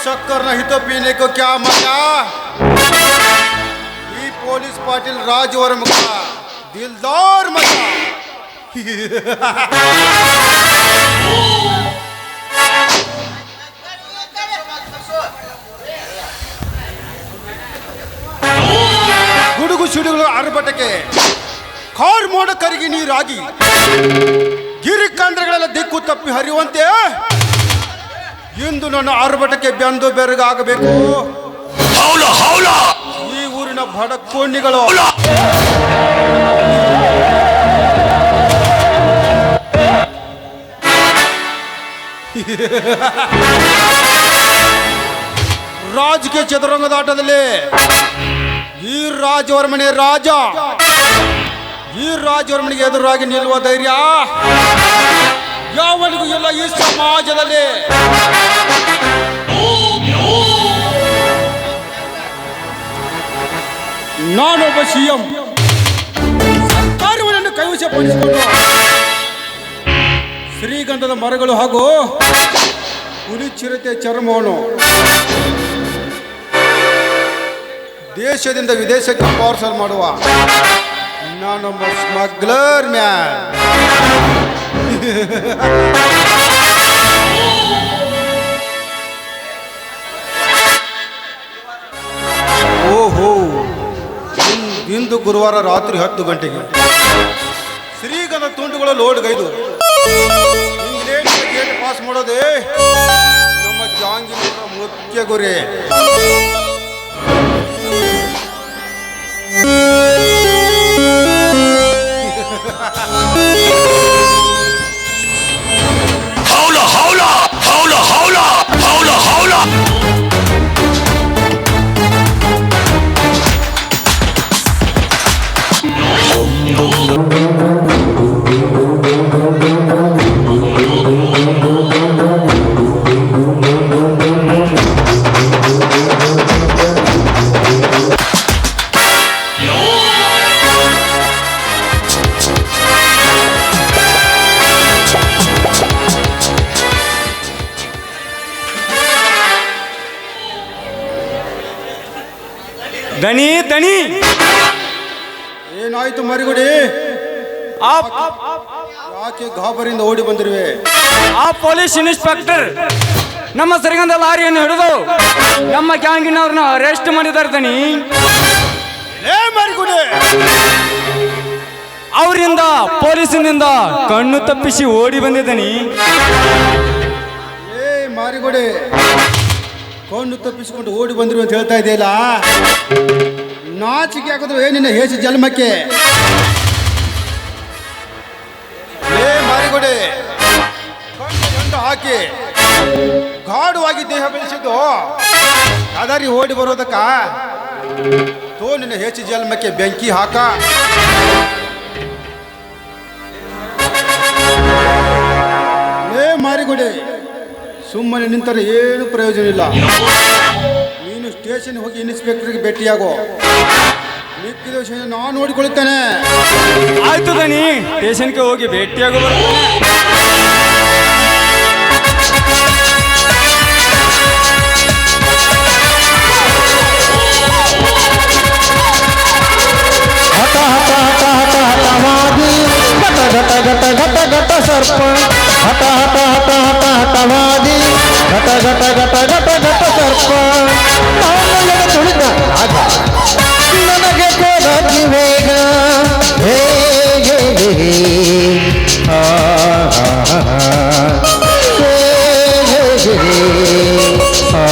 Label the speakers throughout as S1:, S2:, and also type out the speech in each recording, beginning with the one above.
S1: शक्कर नहीं तो पीने को क्या मजा। ये पुलिस पाटिल राजवर्म का दिलदार मजा। ಗುಡುಗು ಸಿಡುಗಳು ಅರಬಟಕ್ಕೆ ಕಾರ್ ಮೋಡ ಕರಗಿ ನೀರಾಗಿ ಗಿರಿಕಂದ್ರಗಳೆಲ್ಲ ದಿಕ್ಕು ತಪ್ಪಿ ಹರಿಯುವಂತೆ ಇಂದು ನನ್ನ ಆರ್ಭಟಕ್ಕೆ ಬೆಂದು ಬೆರಗಾಗಬೇಕು. ಈ ಊರಿನ ಬಡಕೋಣಿಗಳು ರಾಜಕೀಯ ಚದುರಂಗದಾಟದಲ್ಲಿ ಈ ರಾಜವರ್ಮನೆ ರಾಜ, ಈ ರಾಜವರ್ಮನಿಗೆ ಎದುರಾಗಿ ನಿಲ್ಲುವ ಧೈರ್ಯ ಯಾವನಿಗೂ ಇಲ್ಲ ಈ ಸಮಾಜದಲ್ಲಿ. ನಾನೊಬ್ಬ ಸಿಎಂ, ಸರ್ಕಾರವನ್ನು ಕೈವಶಪಡಿಸಿಕೊಂಡು ಶ್ರೀಗಂಧದ ಮರಗಳು ಹಾಗೂ ಹುಲಿ ಚಿರತೆ ಚರ್ಮವನ್ನು ದೇಶದಿಂದ ವಿದೇಶಕ್ಕೆ ಪಾರ್ಸಲ್ ಮಾಡುವ ನಾನೊಬ್ಬ ಸ್ಮಗ್ಲರ್ ಮ್ಯಾನ್. ಓಹೋ, ಇಂದು ಗುರುವಾರ ರಾತ್ರಿ 10 ಗಂಟೆಗೆ ಶ್ರೀಗಂಧ ತುಂಡುಗಳ ಲೋಡ್ಗೈದು ಇಂಗ್ಲೆಂಡ್ ಗೇಟ್ ಪಾಸ್ ಮಾಡೋದೇ ನಮ್ಮ ಜಾಂಗಿನವರ ಮುಖ್ಯ ಗುರಿ.
S2: ದಣಿ ದಣಿ,
S1: ಏನಾಯ್ತು ಮರಿಗುಡಿ? ಯಾಕೆ ಗಾಬರಿಯಿಂದ ಓಡಿ ಬಂದಿರುವೆ?
S2: ಆ ಪೊಲೀಸ್ ಇನ್ಸ್ಪೆಕ್ಟರ್ ನಮ್ಮ ಶ್ರೀಗಂಧ ಲಾರಿಯನ್ನು ಹಿಡಿದು ನಮ್ಮ ಗ್ಯಾಂಗಿನವ್ರನ್ನ ಅರೆಸ್ಟ್ ಮಾಡಿದ್ದಾರೆ ದಣಿ.
S1: ಮರಿಗುಡಿ,
S2: ಅವರಿಂದ ಪೊಲೀಸಿನಿಂದ ಕಣ್ಣು ತಪ್ಪಿಸಿ ಓಡಿ ಬಂದಿದ್ದಾನೆ.
S1: ಮಾರಿಗುಡಿ, ಕಣ್ಣು ತಪ್ಪಿಸಿಕೊಂಡು ಓಡಿ ಬಂದ್ರು ಅಂತ ಹೇಳ್ತಾ ಇದೆಯಲ್ಲ, ನಾಚಿಕೆ ಹಾಕಿದ್ರು ಏನಿನ್ನ ಹೇಸಿ ಜನ್ಮಕ್ಕೆ. ಮಾರಿಗುಡಿ, ಕಣ್ಣು ಗಂಡು ಹಾಕಿ ಗಾಢವಾಗಿ ದೇಹ ಬೆಳೆಸಿದ್ದು ಅದರಿ ಓಡಿ ಬರೋದಕ್ಕ ತೋ ನಿನ್ನ ಹೇಸಿ ಜನ್ಮಕ್ಕೆ ಬೆಂಕಿ ಹಾಕ. ಮಾರಿಗುಡಿ, ಸುಮ್ಮನೆ ನಿಂತರೆ ಏನು ಪ್ರಯೋಜನ ಇಲ್ಲ. ನೀನು ಸ್ಟೇಷನ್ ಹೋಗಿ ಇನ್ಸ್ಪೆಕ್ಟರ್ಗೆ ಭೇಟಿಯಾಗೋ, ಮಿಕ್ಕಿದ ವಿಷಯ ನಾನು ನೋಡಿಕೊಳ್ಳುತ್ತೇನೆ.
S2: ಆಯ್ತು ದಣಿ, ಸ್ಟೇಷನ್ಗೆ ಹೋಗಿ ಭೇಟಿಯಾಗೋ.
S3: ಹಠ ಹಠ ಹಠ ಹಠ ಹಠವಾದಿ ಘಟ ಘಟ ಘಟ ಘಟ ಘಟ ಸರ್ಪ. ಹಠ ಹಠ ಹಠ ಹಠ ಹಠವಾದಿ ಘಟ ಘಟ ಘಟ ಘಟ ಘಟ ಸರ್ಪ. ನಾನು ತುಳಿದ ರಾಜ, ನನಗೆ ಕೋರತಿ ವೇಗ. ಹೇ ಹೇ ಹೇ ಆ ಹೇ ಹೇ ಆ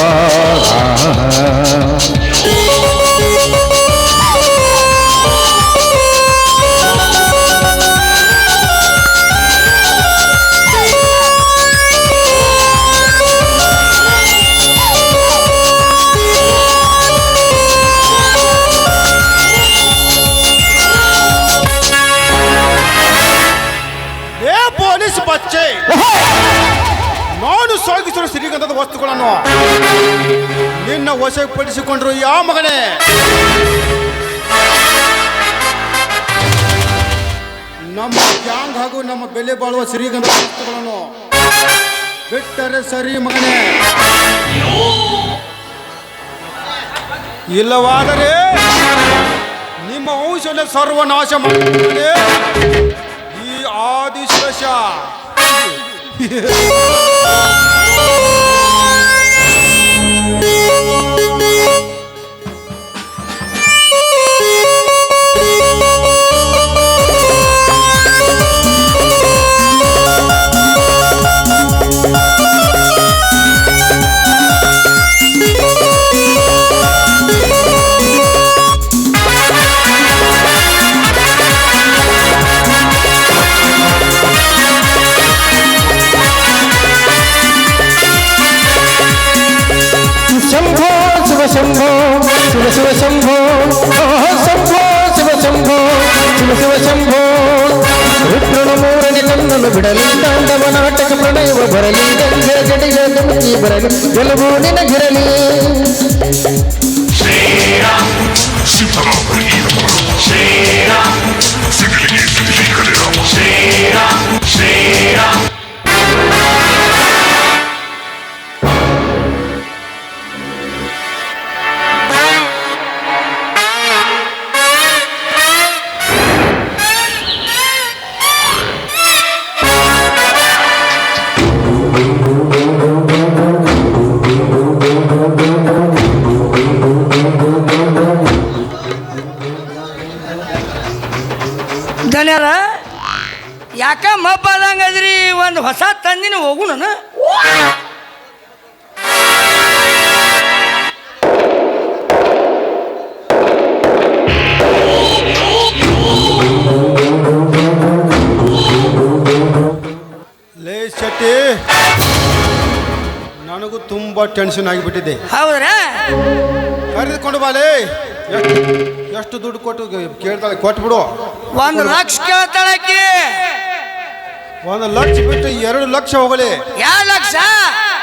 S1: ಬಚ್ಚೆ, ನಾನು ಸಾಗಿಸಿದ ಶ್ರೀಗಂಧದ ವಸ್ತುಗಳನ್ನು ನಿನ್ನ ವಶಪಡಿಸಿಕೊಂಡ್ರು ಯಾವ ಮಗನೇ? ನಮ್ಮ ಗ್ಯಾಂಗ್ ಹಾಗೂ ನಮ್ಮ ಬೆಲೆ ಬಾಳುವ ಶ್ರೀಗಂಧದ ವಸ್ತುಗಳನ್ನು ಬಿಟ್ಟರೆ ಸರಿ ಮಗನೇ. ಇಲ್ಲವಾದರೆ ನಿಮ್ಮ ವಂಶವನ್ನು ಸರ್ವನಾಶ ಮಾಡುತ್ತದೆ ಈ ಆದಿಶೇಷ.
S3: ಶಂಭೋ ಶಿವ ಶಂಭೋ ಶಿವ ಶಿವ ಶಂಭೋ ಶಂಭೋ ಶಿವ ಶಂಭೋ ಶಿವ ಶಿವ ಶಂಭೋ ರುದ್ರನ ಮೂರನೇ ಕಣ್ಣನ್ನು ಬಿಡಲಿ ತಾಂಡವ ನಾಟಕ ಪ್ರಣಯವ ಬರಲಿ ಗಂಗೆ ಜಡಿಯ ಧಮಕಿ ಬರಲಿ ಗೆಲುವು ನಿನಗಿರಲಿ.
S4: ಧನ್ಯರ ಯಾಕ ಮಬ್ಬಾದಂಗದ್ರಿ ಒಂದು ಹೊಸ ತಂದಿನ ಹೋಗು ನಾನು
S1: ಲೇ ಶೆಟ್ಟಿ, ನನಗೂ ತುಂಬಾ ಟೆನ್ಷನ್ ಆಗಿಬಿಟ್ಟಿದೆ.
S4: ಹೌದ್ರಾ?
S1: ಕರೆದುಕೊಂಡು ಬಾಲೇ. ಎಷ್ಟು ದುಡ್ಡು ಕೊಟ್ಟು ಕೇಳ್ತಾಳೆ, ಕೊಟ್ಬಿಡು.
S4: 1 ಲಕ್ಷ ಕೇಳ್ತಾಳಕಿ.
S1: 1 ಲಕ್ಷ ಬಿಟ್ಟು 2 ಲಕ್ಷ ಹೋಗಲಿ.
S4: 2 ಲಕ್ಷ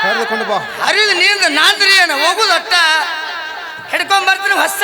S1: ಕರೆದುಕೊಂಡು ಬಾ.
S4: ಅರಿದು ನೀಂದ ನಾಂದ್ರಿ ಏನ ಹೋಗುದು ಅಟ್ಟ ಹಿಡ್ಕೊಂಡ್ ಬರ್ತೀನಿ ಹೊಸ